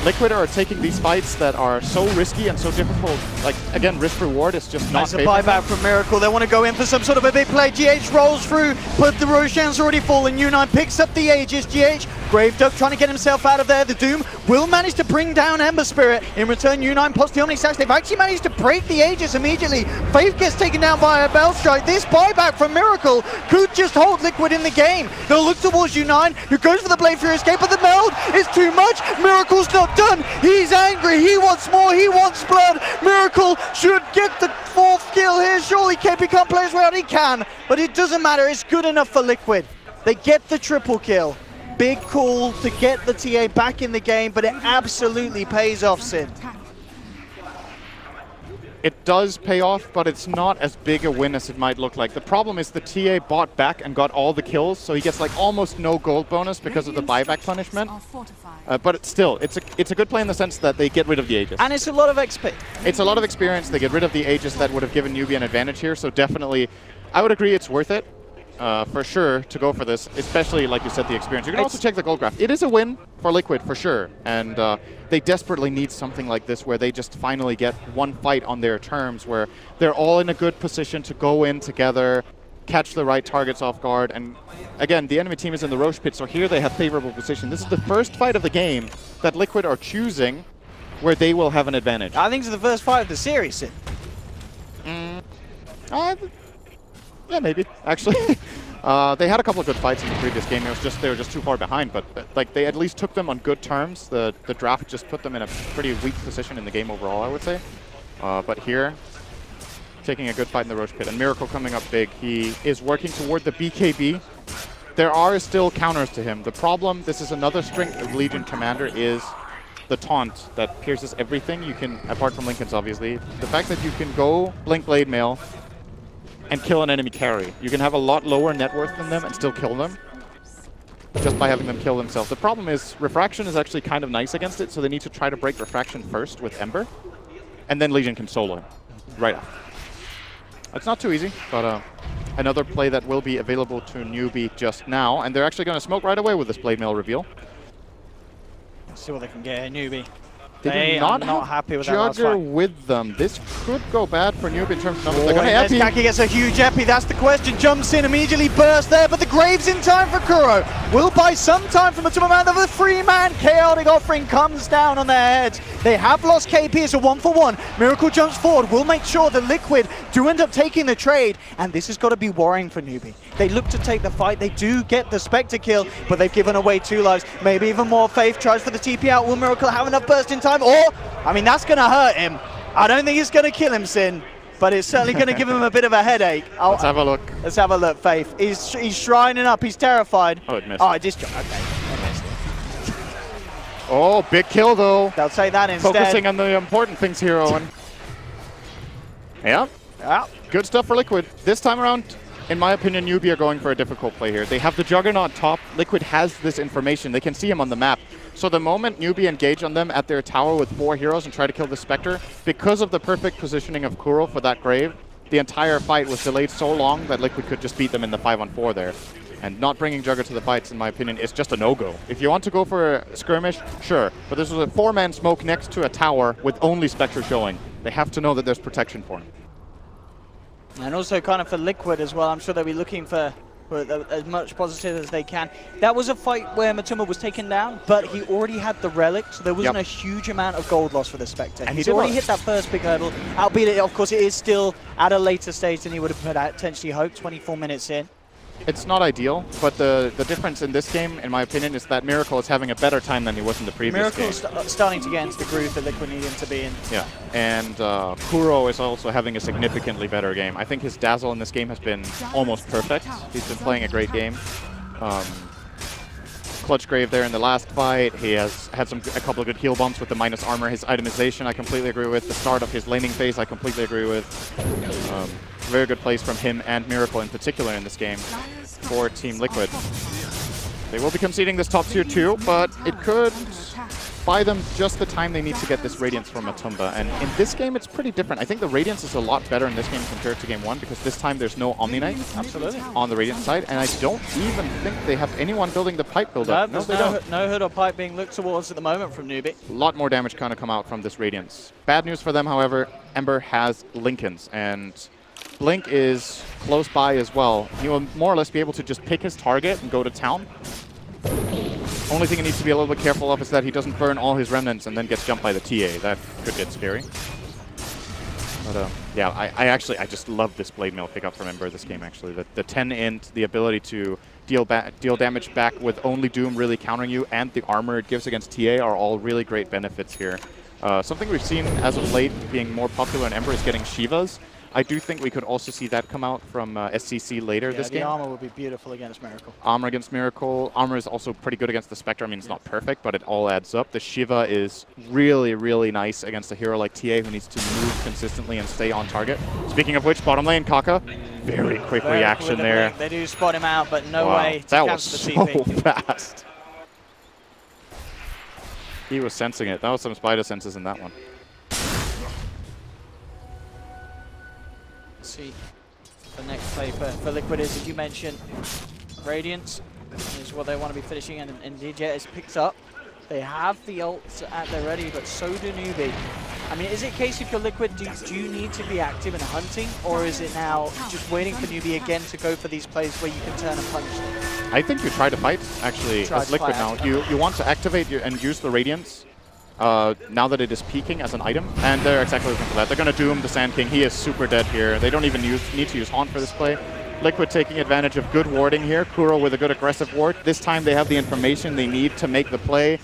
Liquid are taking these fights that are so risky and so difficult. Like, again, risk-reward is just not
Nice a buyback from Miracle. They want to go in for some sort of a big play. GH rolls through, but the Roshan's already fallen. U9 picks up the Aegis. GH Graveduck trying to get himself out of there. The Doom will manage to bring down Ember Spirit. In return, U9 plus the Omni Stacks. They've actually managed to break the Aegis immediately. Faith gets taken down by a Bell Strike. This buyback from Miracle could just hold Liquid in the game. They'll look towards U9, who goes for the Blade Fury escape, but the meld is too much. Miracle's not done. He's angry. He wants more. He wants blood. Miracle should get the 4th kill here. Surely KP can't play his way out. He can, but it doesn't matter. It's good enough for Liquid. They get the triple kill. Big call to get the TA back in the game, but it absolutely pays off, Sin.
It does pay off, but it's not as big a win as it might look like. The problem is the TA bought back and got all the kills, so he gets like almost no gold bonus because of the buyback punishment. But it's a good play in the sense that they get rid of the Aegis.
And it's a lot of XP.
It's a lot of experience. They get rid of the Aegis that would have given Newbee an advantage here, so definitely, I would agree it's worth it. For sure to go for this, especially like you said, the experience. You can also check the gold graph. It is a win for Liquid for sure, and they desperately need something like this where they just finally get one fight on their terms, where they're all in a good position to go in together, catch the right targets off guard, and again, the enemy team is in the Roche pit, so here they have favorable position. This is the first fight of the game that Liquid are choosing where they will have an advantage.
I think it's the first fight of the series, Sid.
Yeah, maybe, actually. They had a couple of good fights in the previous game. They were just too far behind, but like they at least took them on good terms. The draft just put them in a pretty weak position in the game overall, I would say. But here, taking a good fight in the Roche pit, and Miracle coming up big. He is working toward the BKB. There are still counters to him. The problem, this is another strength of Legion Commander, is the taunt that pierces everything. You can, apart from Linken's obviously, the fact that you can go Blink Blade Mail and kill an enemy carry. You can have a lot lower net worth than them and still kill them just by having them kill themselves. The problem is Refraction is actually kind of nice against it, so they need to try to break Refraction first with Ember, and then Legion can solo him right after. It's not too easy, but another play that will be available to Newbee just now, and they're actually going to smoke right away with this Blade Mail reveal.
Let's see what they can get here, Newbee.
They
are not happy with that last
Jugger
fight.
with them. This could go bad for Newbee in terms of numbers. They're going to epi.
Kaki gets a huge epi, that's the question. Jumps in, immediately bursts there, but the Graves in time for Kuro. Will buy some time from Matuma Man. The 3-man chaotic offering comes down on their heads. They have lost KP, it's a 1-for-1. Miracle jumps forward, will make sure that Liquid do end up taking the trade, and this has got to be worrying for Newbee. They look to take the fight, they do get the Spectre kill, but they've given away 2 lives. Maybe even more. Faith tries for the TP out. Will Miracle have enough burst in time? Or, I mean, that's going to hurt him. I don't think it's going to kill him, Sin, but it's certainly going to give him a bit of a headache.
Let's have a look.
Let's have a look, Faith. He's shrining up, he's terrified.
Oh, it missed.
Oh, it just jumped. Okay. It missed it.
Oh, big kill though.
They'll take that instead.
Focusing on the important things here, Owen. Yeah. Good stuff for Liquid. This time around, in my opinion, Newbee are going for a difficult play here. They have the Juggernaut top. Liquid has this information. They can see him on the map. So the moment Newbee engage on them at their tower with 4 heroes and try to kill the Spectre, because of the perfect positioning of Kuro for that Grave, the entire fight was delayed so long that Liquid could just beat them in the 5-on-4 there. And not bringing Jugger to the fights, in my opinion, is just a no-go. If you want to go for a skirmish, sure. But this was a 4-man smoke next to a tower with only Spectre showing. They have to know that there's protection for him.
And also kind of for Liquid as well, I'm sure they'll be looking for as much positive as they can. That was a fight where Matuma was taken down, but he already had the relic, so there wasn't a huge amount of gold loss for the Spectre. And he's already hit that first big hurdle, albeit, of course, it is still at a later stage than he would have potentially hoped, 24 minutes in.
It's not ideal, but the difference in this game, in my opinion, is that Miracle is having a better time than he was in the previous game.
Miracle's starting to get into the groove that Liquid need him to be in.
Yeah, and Kuro is also having a significantly better game. I think his Dazzle in this game has been almost perfect. He's been playing a great game. Clutch Grave there in the last fight. He has had a couple of good heal bumps with the minus armor. His itemization, I completely agree with. The start of his laning phase, I completely agree with. Very good plays from him and Miracle in particular in this game for Team Liquid. They will be conceding this top tier 2, but it could buy them just the time they need to get this Radiance from Matumba. And in this game, it's pretty different. I think the Radiance is a lot better in this game compared to game 1, because this time there's no Omni Knight on the Radiance side. And I don't even think they have anyone building the pipe build-up.
No, there's no hood or pipe being looked towards at the moment from Newbee.
A lot more damage kind of come out from this Radiance. Bad news for them, however, Ember has Linken's, and Blink is close by as well. He will more or less be able to just pick his target and go to town. Only thing he needs to be a little bit careful of is that he doesn't burn all his remnants and then gets jumped by the TA. That could get scary. But yeah, I just love this Blade Mail pickup from Ember this game, actually. The 10 int, the ability to deal damage back with only Doom really countering you, and the armor it gives against TA are all really great benefits here. Something we've seen as of late being more popular in Ember is getting Shivas. I do think we could also see that come out from SCC later this game.
The armor would be beautiful against Miracle.
Armor against Miracle. Armor is also pretty good against the Spectre. I mean, it's not perfect, but it all adds up. The Shiva is really, really nice against a hero like TA who needs to move consistently and stay on target. Speaking of which, bottom lane, Kaka. Very quick reaction there.
They do spot him out, but no way to
that was
cancel the TP.
so fast. He was sensing it. That was some spider senses in that one.
See the next play for Liquid is, as you mentioned, Radiance is what they want to be finishing, and DJ is picked up. They have the ults at their ready, but so do Newbee. I mean, is it a case if you're Liquid, do you need to be active in hunting, or is it now just waiting for Newbee again to go for these plays where you can turn and punch them?
I think you try to fight, actually, as Liquid now. You want to activate and use the Radiance now that it is peaking as an item, and they're exactly looking for that. They're going to Doom the Sand King. He is super dead here. They don't even need to use Haunt for this play. Liquid taking advantage of good warding here. Kuro with a good aggressive ward. This time they have the information they need to make the play.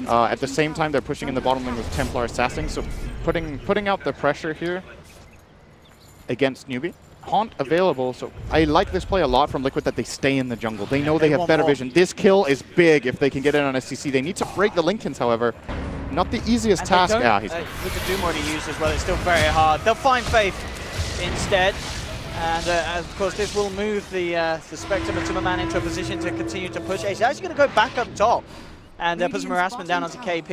At the same time, they're pushing in the bottom lane with Templar Assassin, so putting out the pressure here against Newbee. Haunt available, so I like this play a lot from Liquid that they stay in the jungle. They know they have better vision. This kill is big if they can get it on SCC. They need to break the Lincolns, however. Not the easiest task.
Yeah, with the Doom already used as well, it's still very hard. They'll find Faith instead. And of course, this will move the Spectre and Man into a position to continue to push. He's actually going to go back up top and put some harassment down onto KP.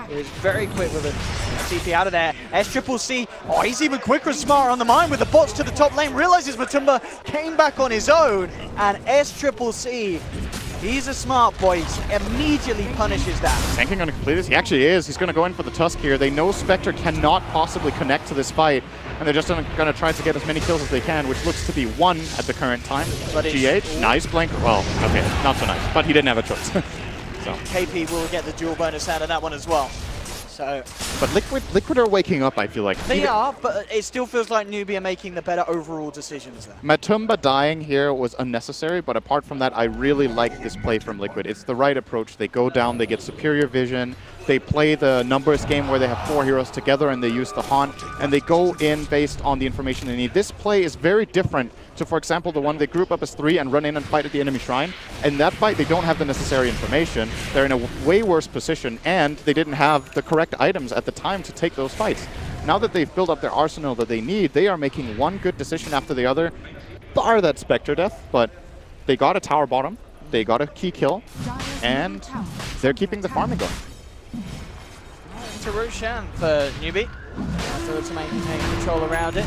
He's very quick with a TP out of there. SCCC, oh, he's even quicker and smarter on the mine with the bots to the top lane. Realizes Matumba came back on his own, and SCCC, he's a smart boy. He immediately punishes that.
Tanking on to complete this? He actually is. He's going to go in for the Tusk here. They know Spectre cannot possibly connect to this fight, and they're just going to try to get as many kills as they can, which looks to be 1 at the current time.
But
GH, nice blink. Well, okay, not so nice, but he didn't have a choice. So.
KP will get the dual bonus out of that one as well. So.
But Liquid are waking up, I feel like.
They are, but it still feels like Newbee are making the better overall decisions there.
Matumba dying here was unnecessary, but apart from that, I really like this play from Liquid. It's the right approach. They go down, they get superior vision, they play the numbers game where they have 4 heroes together and they use the Haunt, and they go in based on the information they need. This play is very different to, for example, the one they group up as 3 and run in and fight at the enemy shrine. In that fight, they don't have the necessary information. They're in a way worse position, and they didn't have the correct items at the time to take those fights. Now that they've built up their arsenal that they need, they are making one good decision after the other, bar that Spectre death, but they got a tower bottom, they got a key kill, and they're keeping the farming going.
To Roshan for Newbee. So to maintain control around it.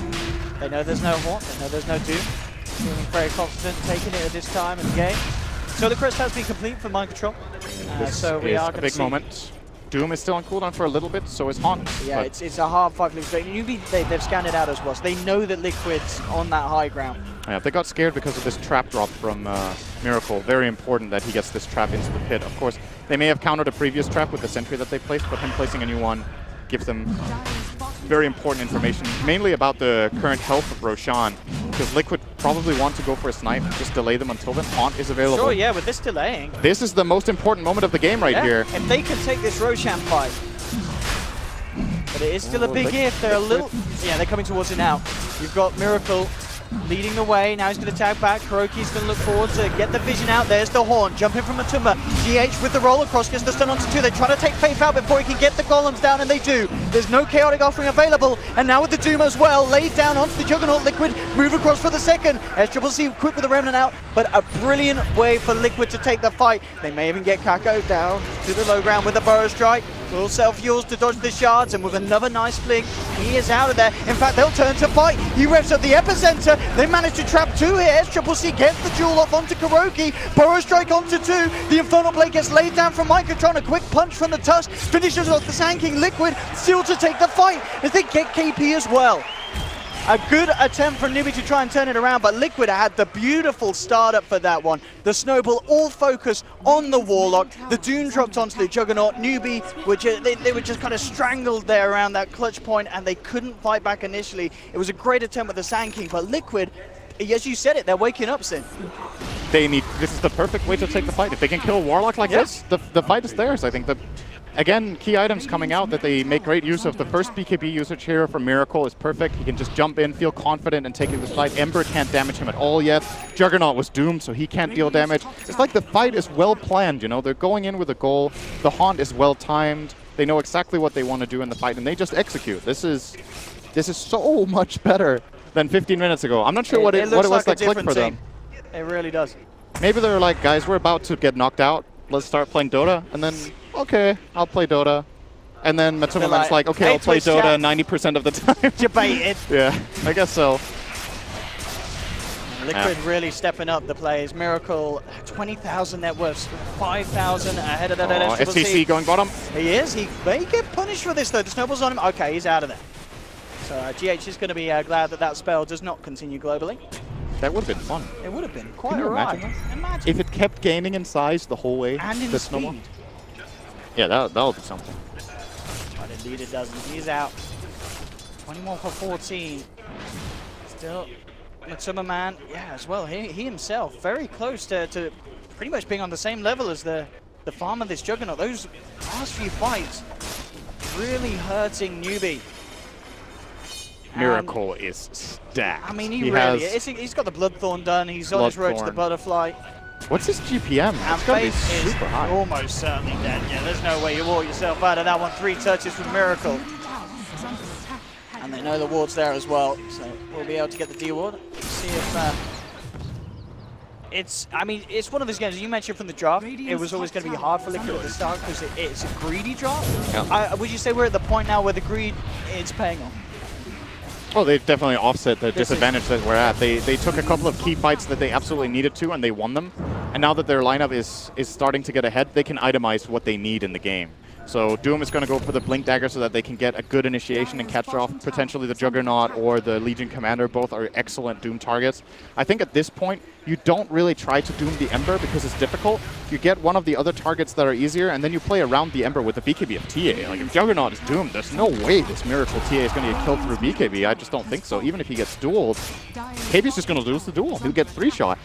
They know there's no Haunt, they know there's no Doom. Feeling very confident taking it at this time in the game. So the crest has been complete for mind control. So we are going to
big moment. Doom is still on cooldown for a little bit, so is Haunt.
Yeah, it's a hard fight for Liquid. Newbee, they've scanned it out as well, so they know that Liquid's on that high ground.
Yeah, they got scared because of this trap drop from Miracle. Very important that he gets this trap into the pit. Of course, they may have countered a previous trap with the sentry that they placed, but him placing a new one gives them very important information, mainly about the current health of Roshan, because Liquid probably want to go for a snipe, just delay them until then. Haunt is available.
Sure, yeah, with this delaying.
This is the most important moment of the game right here.
If they can take this Roshan fight. But it is still a big if. They're a little... Yeah, they're coming towards it now. You've got Miracle leading the way. Now he's going to tag back. Kuroki's going to look forward to get the vision out. There's the Haunt. Jumping from Matumba. GH with the roll across. Gets the stun onto 2. They try to take Faith out before he can get the golems down, and they do. There's no chaotic offering available. And now with the Doom as well. Laid down onto the Juggernaut. Liquid move across for the second. SCCC quick with the Remnant out. But a brilliant way for Liquid to take the fight. They may even get Kako down to the low ground with the Burrow Strike. Will self-fuels to dodge the shards, and with another nice blink, he is out of there. In fact, they'll turn to fight. He revs up the epicenter. They manage to trap 2 here. SCCC gets the duel off onto Kuroki. Burrow Strike onto 2. The Infernal Blade gets laid down from Microtron. A quick punch from the Tusk finishes off the Sand King. Liquid still to take the fight as they get KP as well. A good attempt from Newbee to try and turn it around, but Liquid had the beautiful startup for that one. The Snowball all focused on the Warlock. The Doom dropped onto the Juggernaut. Newbee, they were just kind of strangled there around that clutch point, and they couldn't fight back initially. It was a great attempt with the Sand King, but Liquid, as you said it, they're waking up, Sin.
This is the perfect way to take the fight. If they can kill Warlock like this, the fight is theirs. I think again, key items coming out that they make great use of. The first BKB usage here from Miracle is perfect. He can just jump in, feel confident, and take this fight. Ember can't damage him at all yet. Juggernaut was doomed, so he can't deal damage. It's like the fight is well planned, you know? They're going in with a goal. The haunt is well timed. They know exactly what they want to do in the fight, and they just execute. This is so much better than 15 minutes ago. I'm not sure what it was that clicked for them.
It really does.
Maybe they're like, guys, we're about to get knocked out. Let's start playing Dota, and then okay, I'll play Dota. And then Matsumaman's like, okay, I'll play Dota 90% of the time.
Debated.
Yeah, I guess so.
Liquid really stepping up the plays. Miracle, 20,000 net worth, 5,000 ahead of that.
STC going bottom.
He is. He may get punished for this, though. The snowball's on him. Okay, he's out of there. So GH is going to be glad that spell does not continue globally.
That would have been fun.
It would have been quite a ride. Imagine.
If it kept gaining in size the whole way.
And in
the
speed.
snowball. Yeah, that'll be something.
But indeed it doesn't. He's out. 21 for 14. Still, Matsumaman, yeah, as well. He himself very close to pretty much being on the same level as the farm of this Juggernaut. Those last few fights really hurting Newbee.
Miracle is stacked.
I mean, he really is. He's got the Bloodthorn done. He's on his road to the Butterfly.
What's his GPM?
And Faith is almost certainly dead. Yeah, there's no way you walk yourself out of that one. 3 touches from Miracle. And they know the ward's there as well, so we'll be able to get the D ward. See if it's one of those games you mentioned from the draft. It was always going to be hard for Liquid at the start because it's a greedy draft. Yeah. Would you say we're at the point now where the greed is paying off?
Well, they've definitely offset the disadvantage that we're at. They took a couple of key fights that they absolutely needed to, and they won them. And now that their lineup is starting to get ahead, they can itemize what they need in the game. So Doom is going to go for the Blink Dagger so that they can get a good initiation and catch off potentially the Juggernaut or the Legion Commander. Both are excellent Doom targets. I think at this point, you don't really try to Doom the Ember because it's difficult. You get one of the other targets that are easier, and then you play around the Ember with the BKB of TA. Like, if Juggernaut is doomed, there's no way this Miracle TA is going to get killed through BKB. I just don't think so. Even if he gets dueled, KB's just going to lose the duel. He'll get 3-shot.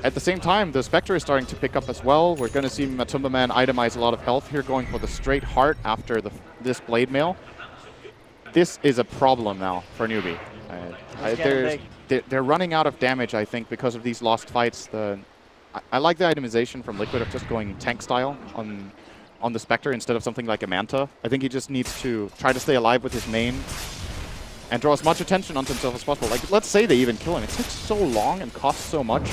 At the same time, the Spectre is starting to pick up as well. We're going to see Matsumaman itemize a lot of health here, going for the straight heart after this Blade Mail. This is a problem now for Newbee. They're running out of damage, I think, because of these lost fights. I like the itemization from Liquid of just going tank style on the Spectre instead of something like a Manta. I think he just needs to try to stay alive with his main and draw as much attention onto himself as possible. Like, let's say they even kill him. It takes so long and costs so much.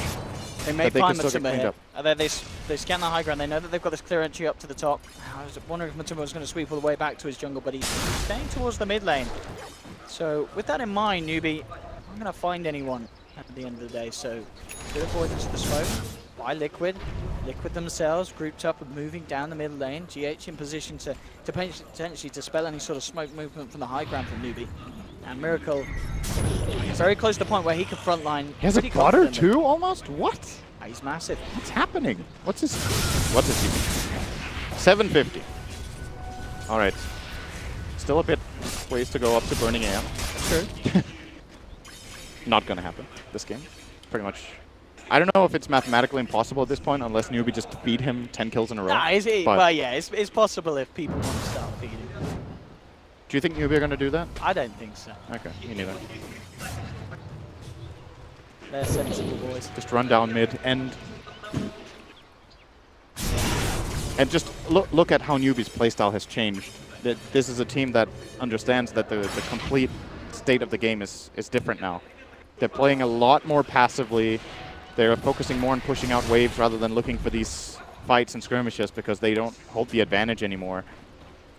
They may find Matsuma here. They scan the high ground. They know that they've got this clear entry up to the top. I was wondering if Matsuma was going to sweep all the way back to his jungle, but he's staying towards the mid lane. So with that in mind, Newbee, I'm going to find anyone at the end of the day. So good avoidance of the smoke by Liquid. Liquid themselves grouped up and moving down the middle lane. GH in position to potentially dispel any sort of smoke movement from the high ground from Newbee. And Miracle very close to the point where he can frontline.
He has a butter too, almost? What?
He's massive.
What's happening? What's his GP? 750. All right. Still a bit ways to go up to Burning AM.
Sure.
Not going to happen this game. Pretty much. I don't know if it's mathematically impossible at this point, unless Newbee just feed him 10 kills in a row.
Well, yeah, it's possible if people want to start feeding.
Do you think Newbee are going to do that?
I don't think so.
Okay, me neither.
They're sensible boys.
Just run down mid and just look at how Newbee's playstyle has changed. This is a team that understands that the complete state of the game is different now. They're playing a lot more passively. They're focusing more on pushing out waves rather than looking for these fights and skirmishes because they don't hold the advantage anymore.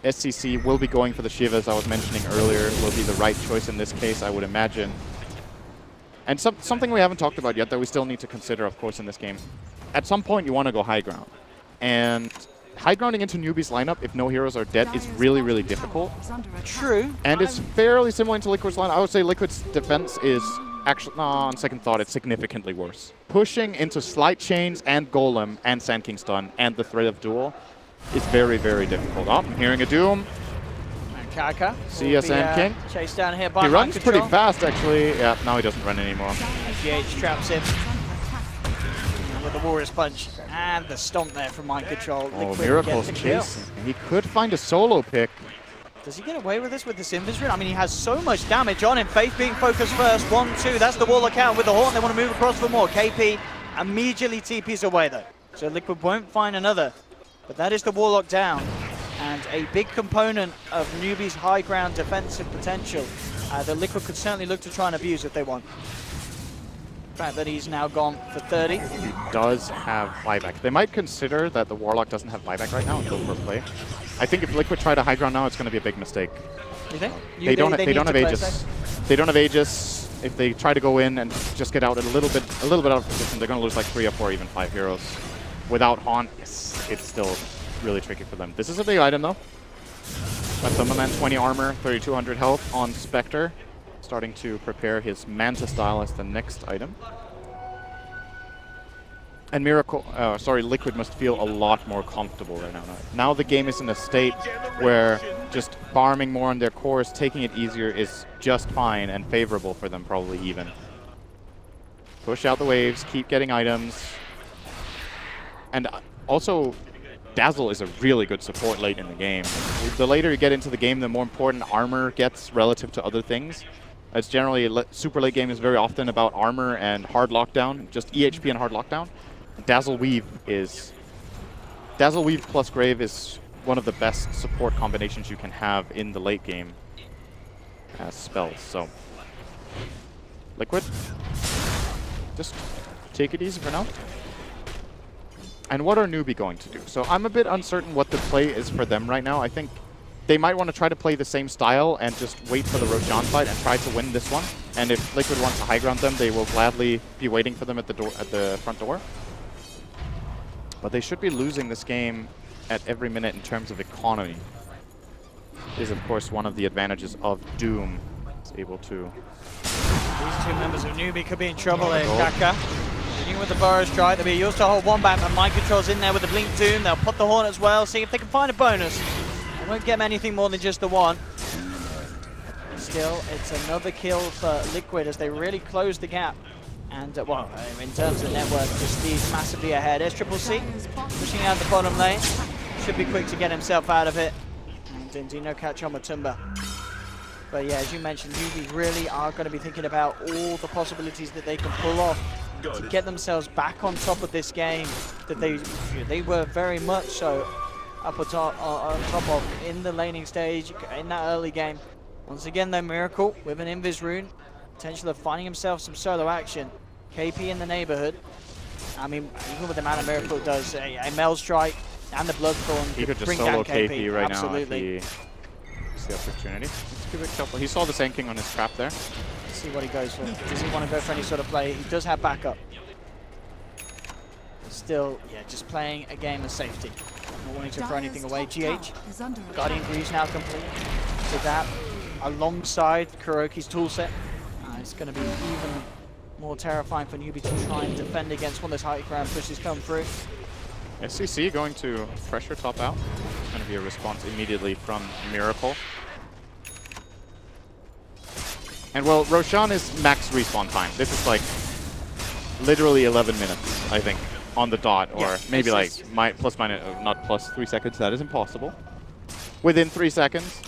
SCC will be going for the Shiva, as I was mentioning earlier. Will be the right choice in this case, I would imagine. And something we haven't talked about yet that we still need to consider, of course, in this game. At some point, you want to go high ground. And high grounding into Newbee's lineup if no heroes are dead is really, really difficult.
True.
And it's fairly similar to Liquid's lineup. I would say Liquid's defense is actually, no, on second thought, it's significantly worse. Pushing into Slight Chains and Golem and Sand King Stun and the threat of Duel is very, very difficult. Oh, I'm hearing a Doom.
And Kaka.
See ya, Sand King.
Chased down here by
He runs
Mind
pretty
Control.
fast, actually. Yeah, now he doesn't run anymore.
GH traps him. With the Warrior's Punch and the stomp there from Mind Control.
Oh,
Liquid
Miracle's
gets the kill.
chasing. He could find a solo pick.
Does he get away with this with this Invis Rune? I mean, he has so much damage on him. Faith being focused first. 1-2. That's the Warlock out with the Horn. They want to move across for more. KP immediately TPs away, though. So Liquid won't find another. But that is the Warlock down. And a big component of Newbee's high ground defensive potential that Liquid could certainly look to try and abuse if they want. The fact that he's now gone for 30.
He does have buyback. They might consider that the Warlock doesn't have buyback right now and go for a play. I think if Liquid try to high ground now, it's going to be a big mistake.
You think?
They don't have Aegis. They don't have Aegis. If they try to go in and just get out a little bit out of position, they're going to lose like 3 or 4, even 5 heroes. Without Haunt, it's still really tricky for them. This is a big item though. Got Thumberman, 20 armor, 3200 health on Spectre. Starting to prepare his Manta style as the next item. And Liquid must feel a lot more comfortable right now. Now the game is in a state where just farming more on their cores, taking it easier is just fine and favorable for them, probably even. Push out the waves, keep getting items. And also, Dazzle is a really good support late in the game. The later you get into the game, the more important armor gets relative to other things. It's generally, super late game is very often about armor and hard lockdown, just EHP and hard lockdown. Dazzle Weave plus Grave is one of the best support combinations you can have in the late game as spells. So, Liquid, just take it easy for now. And what are Newbee going to do? So I'm a bit uncertain what the play is for them right now. I think they might want to try to play the same style and just wait for the Roshan fight and try to win this one. And if Liquid wants to high ground them, they will gladly be waiting for them at the front door. But they should be losing this game at every minute in terms of economy. Is of course one of the advantages of Doom. It's able to.
These two members of Newbee could be in trouble here. Kaka beginning with the Burrow Strike. They'll be used to hold one back, but Mind Control's in there with the Blink Doom. They'll put the Horn as well, see if they can find a bonus. They won't get anything more than just the one. Still, it's another kill for Liquid as they really close the gap. And, well, in terms of network, Prestige massively ahead. There's Triple C pushing out the bottom lane. Should be quick to get himself out of it. And indeed, no catch on Matumba. But yeah, as you mentioned, Newbee really are going to be thinking about all the possibilities that they can pull off to get themselves back on top of this game that they were very much so up on top of in the laning stage, in that early game. Once again, though, Miracle with an Invis Rune. Potential of finding himself some solo action. KP in the neighborhood. I mean, even with the amount of Miracle does, a Mel Strike and the Bloodthorn
he could just
bring
solo
down
KP right
Absolutely.
now if he sees the opportunity. Let's give it a couple. He saw the Sand King on his trap there.
Let's see what he goes for. Does he want to go for any sort of play? He does have backup. Still, yeah, just playing a game of safety. Not wanting to throw anything away. GH, Guardian Greaves now complete. With that, alongside Kuroki's toolset. It's going to be even more terrifying for Newbee to try and defend against when those high ground pushes come through.
SCC going to pressure top out. It's going to be a response immediately from Miracle. And well, Roshan is max respawn time. This is like literally 11 minutes, I think, on the dot, or maybe like plus minus, not plus 3 seconds. That is impossible. Within 3 seconds.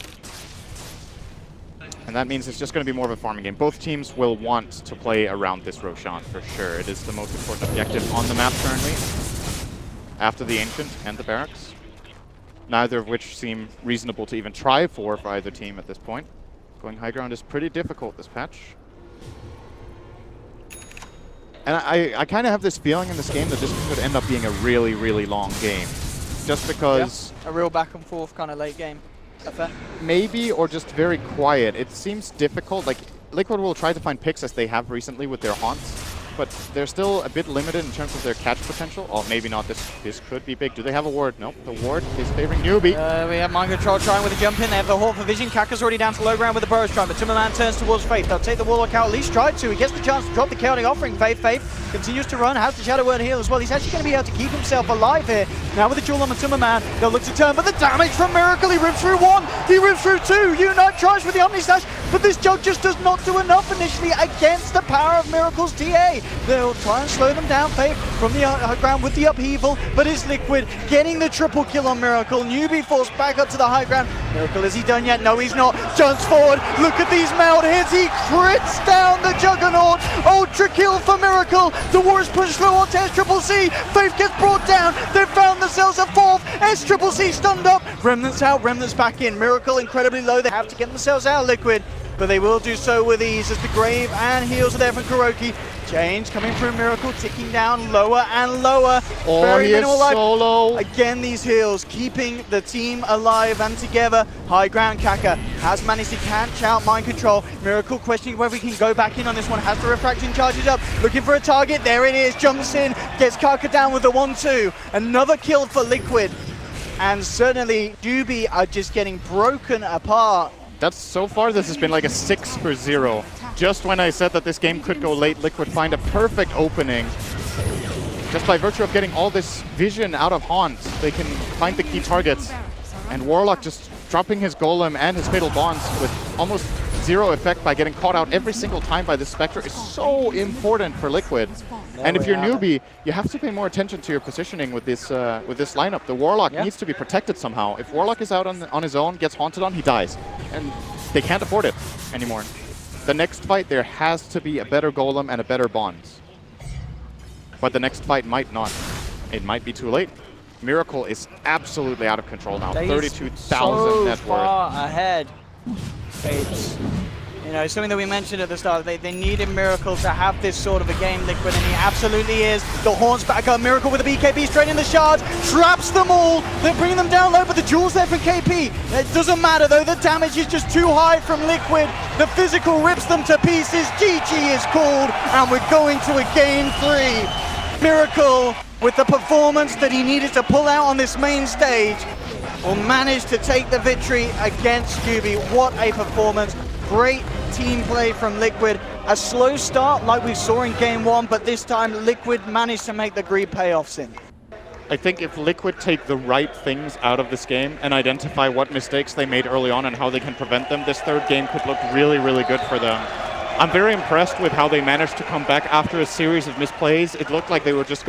And that means it's just going to be more of a farming game. Both teams will want to play around this Roshan for sure. It is the most important objective on the map currently, after the Ancient and the Barracks. Neither of which seem reasonable to even try for either team at this point. Going high ground is pretty difficult this patch. And I kind of have this feeling in this game that this could end up being a really, really long game. Just because...
Yeah, a real back and forth kind of late game.
Maybe, or just very quiet. It seems difficult. Like, Liquid will try to find picks as they have recently with their haunts. but they're still a bit limited in terms of their catch potential. Oh, maybe not. This could be big. Do they have a ward? Nope. The ward is favoring Newbee.
We have Mind Control trying with a jump in. They have the Hawk for vision. Kaka's already down to low ground with the Burrow Strike, but Timberman turns towards Faith. They'll take the Warlock out, at least try to. He gets the chance to drop the chaotic offering. Faith continues to run, has the Shadow Word heal as well. He's actually going to be able to keep himself alive here. Now with the duel on the Timberman, they'll look to turn, but the damage from Miracle, he ripped through one, he ripped through two. Unite tries with the Omni Slash, but this jug just does not do enough initially against the power of Miracle's TA. They'll try and slow them down, Faith, from the high ground with the upheaval, but it's Liquid getting the triple kill on Miracle. Newbee forced back up to the high ground. Miracle, is he done yet? No, he's not. Jumps forward, look at these meld hits, he crits down the Juggernaut. Ultra kill for Miracle. The Warriors push through onto SCCC. Faith gets brought down. They've found themselves a fourth. SCCC stunned up. Remnants out, Remnants back in. Miracle incredibly low. They have to get themselves out, Liquid, but they will do so with ease as the Grave and heals are there from Kuroki. Chains coming through Miracle, ticking down lower and lower.
Oh,
very
he is
minimal life.
solo.
Again, these heals keeping the team alive and together. High ground, Kaka has managed to catch out Mind Control. Miracle questioning whether he can go back in on this one. Has the refraction charges up, looking for a target. There it is, jumps in, gets Kaka down with the 1-2. Another kill for Liquid. And certainly Newbee are just getting broken apart.
So far this has been like a 6-0. Just when I said that this game could go late, Liquid find a perfect opening. Just by virtue of getting all this vision out of Haunt, they can find the key targets. And Warlock just dropping his Golem and his Fatal Bonds with almost zero effect by getting caught out every single time by this Spectre is so important for Liquid. And if you're Newbee, you have to pay more attention to your positioning with this lineup. The Warlock needs to be protected somehow. If Warlock is out on his own, gets haunted on, he dies. And they can't afford it anymore. The next fight, there has to be a better Golem and a better Bonds. But the next fight might not. It might be too late. Miracle is absolutely out of control now. 32,000 net worth.
Far ahead. It's, you know, something that we mentioned at the start. They needed Miracle to have this sort of a game, Liquid, and he absolutely is. The Haunts back up. Miracle with the BKB straight in the shards. Traps them all. They're bringing them down low, but the duel's there for KP. It doesn't matter, though. The damage is just too high from Liquid. The physical rips them to pieces. GG is called, and we're going to a game 3. Miracle, with the performance that he needed to pull out on this main stage, will manage to take the victory against Newbee. What a performance. Great team play from Liquid. A slow start like we saw in game 1, but this time Liquid managed to make the greed payoffs in.
I think if Liquid take the right things out of this game and identify what mistakes they made early on and how they can prevent them, this third game could look really, really good for them. I'm very impressed with how they managed to come back after a series of misplays. It looked like they were just